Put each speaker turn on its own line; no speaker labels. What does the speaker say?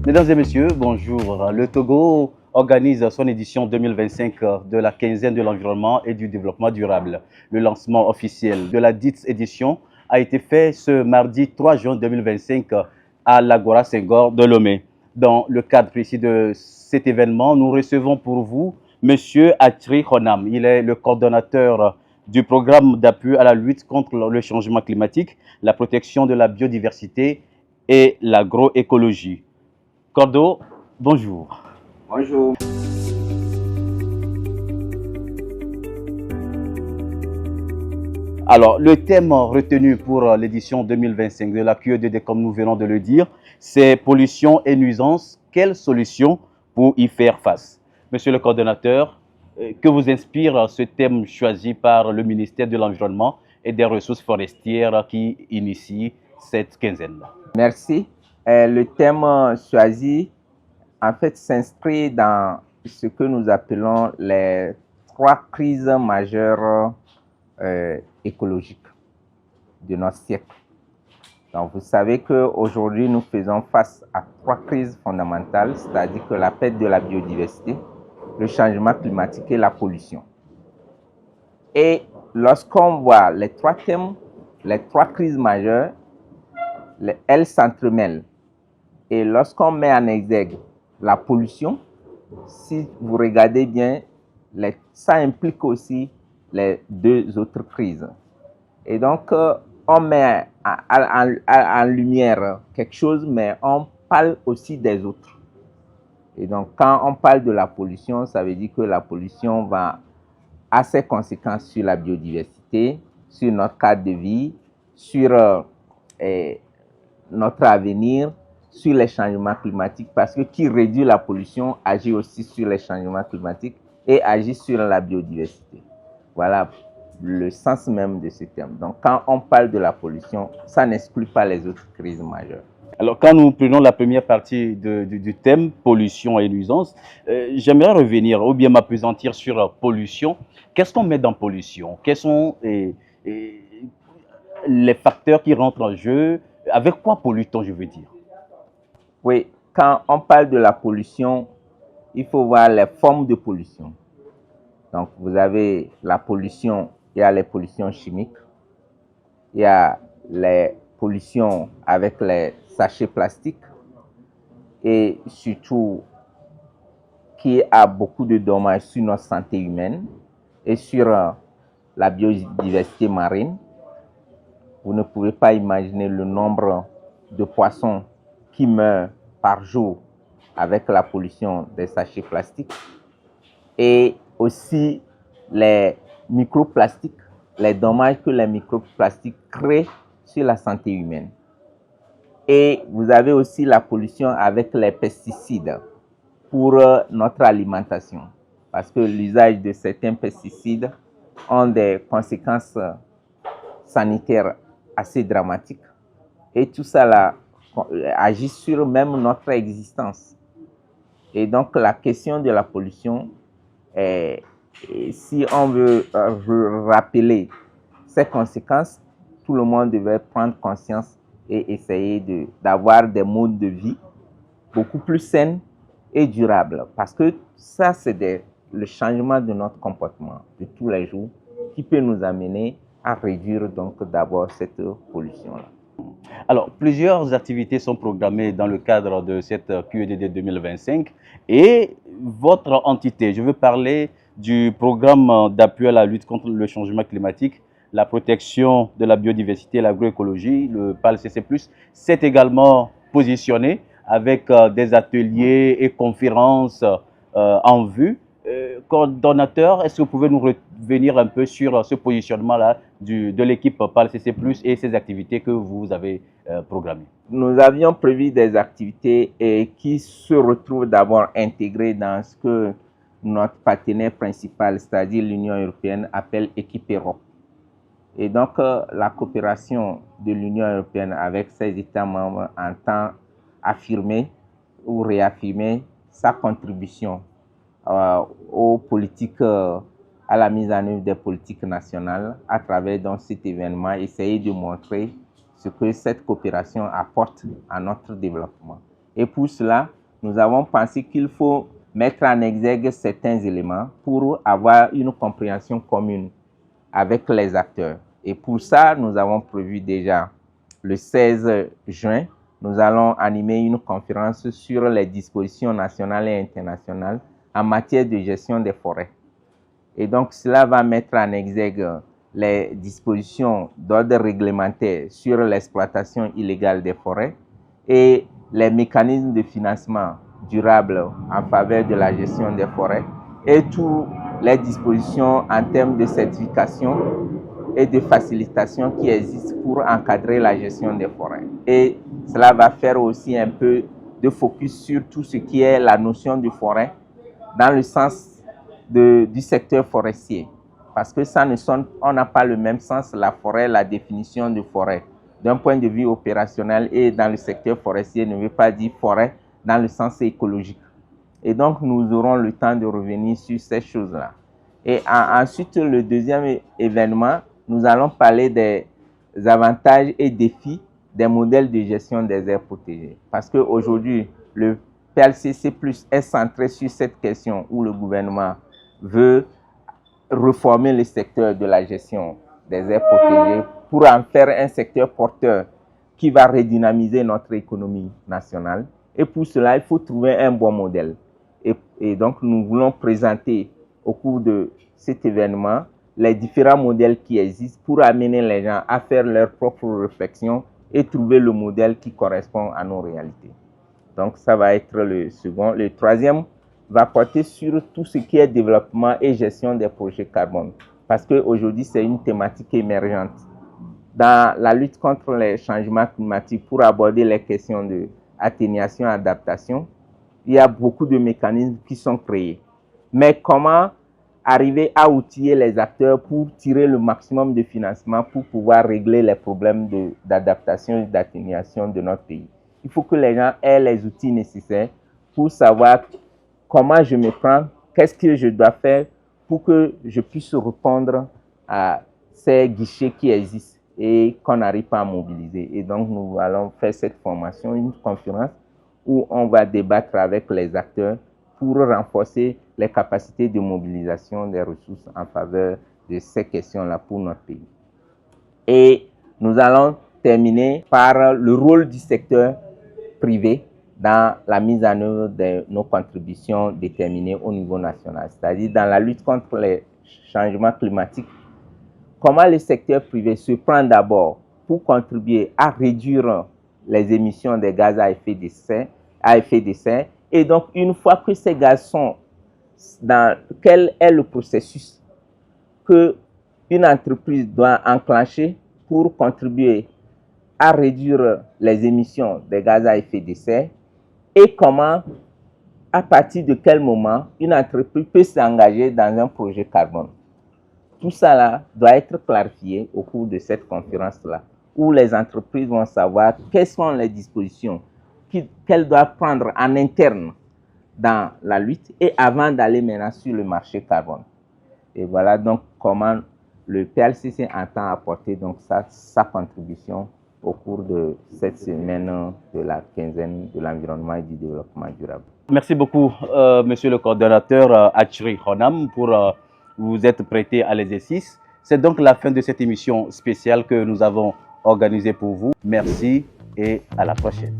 Mesdames et messieurs, bonjour. Le Togo organise son édition 2025 de la quinzaine de l'environnement et du développement durable. Le lancement officiel de la dite édition a été fait ce mardi 3 juin 2025 à l'Agora Senghor de Lomé. Dans le cadre précis de cet événement, nous recevons pour vous Monsieur Atri Honam. Il est le coordonnateur du programme d'appui à la lutte contre le changement climatique, la protection de la biodiversité et l'agroécologie. Cordo, bonjour.
Bonjour.
Alors, le thème retenu pour l'édition 2025 de la QEDD, comme nous venons de le dire, c'est pollution et nuisance. Quelles solutions pour y faire face? Monsieur le coordonnateur, que vous inspire ce thème choisi par le ministère de l'Environnement et des Ressources forestières qui initie cette quinzaine?
Merci. Le thème choisi, en fait, s'inscrit dans ce que nous appelons les 3 crises majeures écologiques de notre siècle. Donc, vous savez qu'aujourd'hui, nous faisons face à 3 crises fondamentales, c'est-à-dire que la perte de la biodiversité, le changement climatique et la pollution. Et lorsqu'on voit les 3 thèmes, les 3 crises majeures, elles s'entremêlent. Et lorsqu'on met en exergue la pollution, si vous regardez bien, ça implique aussi les 2 autres crises. Et donc, on met en lumière quelque chose, mais on parle aussi des autres. Et donc, quand on parle de la pollution, ça veut dire que la pollution a ses conséquences sur la biodiversité, sur notre cadre de vie, sur notre avenir, sur les changements climatiques, parce que qui réduit la pollution agit aussi sur les changements climatiques et agit sur la biodiversité. Voilà le sens même de ce terme. Donc, quand on parle de la pollution, ça n'exclut pas les autres crises majeures.
Alors, quand nous prenons la première partie du thème, pollution et nuisance, j'aimerais revenir ou bien m'appesantir sur pollution. Qu'est-ce qu'on met dans pollution? Quels sont les facteurs qui rentrent en jeu? Avec quoi pollue-t-on, je veux dire?
Oui, quand on parle de la pollution, il faut voir les formes de pollution. Donc, vous avez la pollution, il y a les pollutions chimiques, il y a les pollutions avec les sachets plastiques et surtout qui a beaucoup de dommages sur notre santé humaine et sur la biodiversité marine. Vous ne pouvez pas imaginer le nombre de poissons qui meurent par jour avec la pollution des sachets plastiques. Et aussi les microplastiques, les dommages que les microplastiques créent sur la santé humaine. Et vous avez aussi la pollution avec les pesticides pour notre alimentation. Parce que l'usage de certains pesticides ont des conséquences sanitaires assez dramatiques. Et tout ça là, agit sur même notre existence. Et donc la question de la pollution, si on veut rappeler ses conséquences, tout le monde devrait prendre conscience et essayer d'avoir des modes de vie beaucoup plus sains et durables. Parce que ça, c'est le changement de notre comportement de tous les jours qui peut nous amener à réduire donc d'abord cette pollution-là.
Alors, plusieurs activités sont programmées dans le cadre de cette QEDD 2025 et votre entité, je veux parler du programme d'appui à la lutte contre le changement climatique, la protection de la biodiversité et l'agroécologie, le PALCC+, s'est également positionné avec des ateliers et conférences en vue. Coordonnateur, est-ce que vous pouvez nous revenir un peu sur ce positionnement-là de l'équipe PALCC+, et ces activités que vous avez programmées?
Nous avions prévu des activités qui se retrouvent d'abord intégrées dans ce que notre partenaire principal, c'est-à-dire l'Union européenne, appelle Équipe Europe. Et donc, la coopération de l'Union européenne avec ses États membres entend affirmer ou réaffirmer sa contribution aux politiques, à la mise en œuvre des politiques nationales à travers donc, cet événement, essayer de montrer ce que cette coopération apporte à notre développement. Et pour cela, nous avons pensé qu'il faut mettre en exergue certains éléments pour avoir une compréhension commune avec les acteurs. Et pour ça, nous avons prévu déjà le 16 juin, nous allons animer une conférence sur les dispositions nationales et internationales en matière de gestion des forêts. Et donc, cela va mettre en exergue les dispositions d'ordre réglementaire sur l'exploitation illégale des forêts et les mécanismes de financement durable en faveur de la gestion des forêts et toutes les dispositions en termes de certification et de facilitation qui existent pour encadrer la gestion des forêts. Et cela va faire aussi un peu de focus sur tout ce qui est la notion de forêt dans le sens du secteur forestier. Parce que ça on n'a pas le même sens, la forêt, la définition de forêt. D'un point de vue opérationnel et dans le secteur forestier ne veut pas dire forêt dans le sens écologique. Et donc, nous aurons le temps de revenir sur ces choses-là. Et ensuite, le deuxième événement, nous allons parler des avantages et défis des modèles de gestion des aires protégées. Parce qu'aujourd'hui, le PLCC+ est centré sur cette question où le gouvernement veut reformer le secteur de la gestion des aires protégées pour en faire un secteur porteur qui va redynamiser notre économie nationale. Et pour cela, il faut trouver un bon modèle. Et donc, nous voulons présenter au cours de cet événement les différents modèles qui existent pour amener les gens à faire leurs propres réflexions et trouver le modèle qui correspond à nos réalités. Donc, ça va être le second. Le troisième va porter sur tout ce qui est développement et gestion des projets carbone. Parce qu'aujourd'hui, c'est une thématique émergente. Dans la lutte contre les changements climatiques, pour aborder les questions d'atténuation et adaptation, il y a beaucoup de mécanismes qui sont créés. Mais comment arriver à outiller les acteurs pour tirer le maximum de financement pour pouvoir régler les problèmes d'adaptation et d'atténuation de notre pays? Il faut que les gens aient les outils nécessaires pour savoir comment je me prends, qu'est-ce que je dois faire pour que je puisse répondre à ces guichets qui existent et qu'on n'arrive pas à mobiliser. Et donc, nous allons faire cette formation, une conférence où on va débattre avec les acteurs pour renforcer les capacités de mobilisation des ressources en faveur de ces questions-là pour notre pays. Et nous allons terminer par le rôle du secteur privé dans la mise en œuvre de nos contributions déterminées au niveau national, c'est-à-dire dans la lutte contre les changements climatiques. Comment le secteur privé se prend d'abord pour contribuer à réduire les émissions de gaz à effet de serre, et donc une fois que ces gaz sont quel est le processus qu'une entreprise doit enclencher pour contribuer à réduire les émissions de gaz à effet de serre et comment, à partir de quel moment, une entreprise peut s'engager dans un projet carbone. Tout ça là doit être clarifié au cours de cette conférence-là, où les entreprises vont savoir quelles sont les dispositions qu'elles doivent prendre en interne dans la lutte et avant d'aller maintenant sur le marché carbone. Et voilà donc comment le PLCC entend apporter donc sa contribution au cours de cette semaine de la quinzaine de l'environnement et du développement durable.
Merci beaucoup, monsieur le coordonnateur Achri Honam, pour vous être prêté à l'exercice. C'est donc la fin de cette émission spéciale que nous avons organisée pour vous. Merci et à la prochaine.